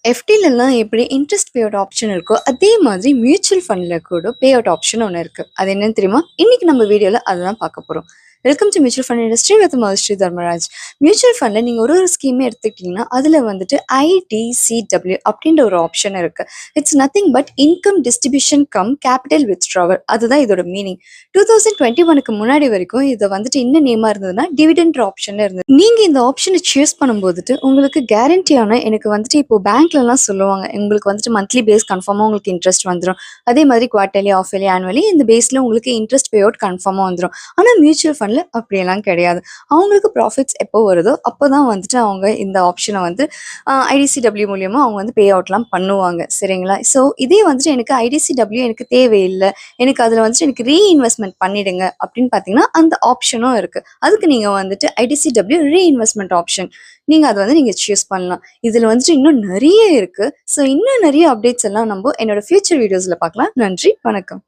எஃப்டிலலாம் எப்படி interest pay out option இருக்கோ, அதே மாதிரி மியூச்சுவல் ஃபண்ட்ல கூட பே அவுட் ஆப்ஷன் ஒண்ணு இருக்கு. அது என்னன்னு தெரியுமா? இன்னைக்கு நம்ம வீடியோல அததான் பார்க்க போறோம். Welcome to mutual fund industry with Sri Dharmaraj. Mutual ஃபண்ட்ல நீங்க ஒரு ஸ்கீமே எடுத்துக்கிட்டீங்கன்னா, அதுல வந்துட்டு ஐடிசிடபிள்யூ அப்படின்ற ஒரு ஆப்ஷன் இருக்கு. It's nothing but income distribution come capital withdrawal. அதுதான் இதோட மீனிங். 2021க்கு முன்னாடி வரைக்கும் இதை வந்துட்டு என்ன நேமா இருந்ததுன்னா டிவிடெண்ட் ஆப்ஷன் இருந்தது. நீங்க இந்த ஆப்ஷனை சூஸ் பண்ணும்போது உங்களுக்கு கேரண்டியான எனக்கு வந்துட்டு இப்போ பேங்க்லலாம் சொல்லுவாங்க உங்களுக்கு வந்துட்டு மந்த்லி பேஸ் கன்ஃபார்மாக உங்களுக்கு இன்ட்ரெஸ்ட் வந்துடும். அதே மாதிரி குவார்டர்லி ஆஃபர்லி ஆனுவலி இந்த பேஸில் உங்களுக்கு இன்ட்ரெஸ்ட் பே அவுட் கன்ஃபார்மாக வந்துடும். ஆனால் மியூச்சுவல் ஃபண்டில் அப்படியெல்லாம் கிடையாது. அவங்களுக்கு ப்ராஃபிட்ஸ் எப்போ வருதோ அப்போ தான் வந்துட்டு அவங்க இந்த ஆப்ஷனை வந்து ஐடிசிடபிள்யூ மூலியமாக அவங்க வந்து பே அவுட்லாம் பண்ணுவாங்க. சரிங்களா? ஸோ இதே வந்துட்டு எனக்கு ஐடிசிடபிள்யூ எனக்கு தேவையில்லை, எனக்கு அதில் வந்துட்டு எனக்கு ரீஇன்வெஸ்ட்மெண்ட் பண்ணிடுங்க அப்படின்னு பார்த்தீங்கன்னா அந்த ஆப்ஷனும் இருக்குது. அதுக்கு நீங்கள் வந்துட்டு ஐடிசிடபிள்யூ ரீஇன்வெஸ்ட்மெண்ட் ஆப்ஷன் நீங்கள் அதை வந்து நீங்கள் சூஸ் பண்ணலாம். இதில் வந்துட்டு இன்னும் நிறைய இருக்குது. ஸோ இன்னும் நிறைய அப்டேட்ஸ் எல்லாம் நம்ம என்னோட ஃபியூச்சர் வீடியோஸில் பார்க்கலாம். நன்றி, வணக்கம்.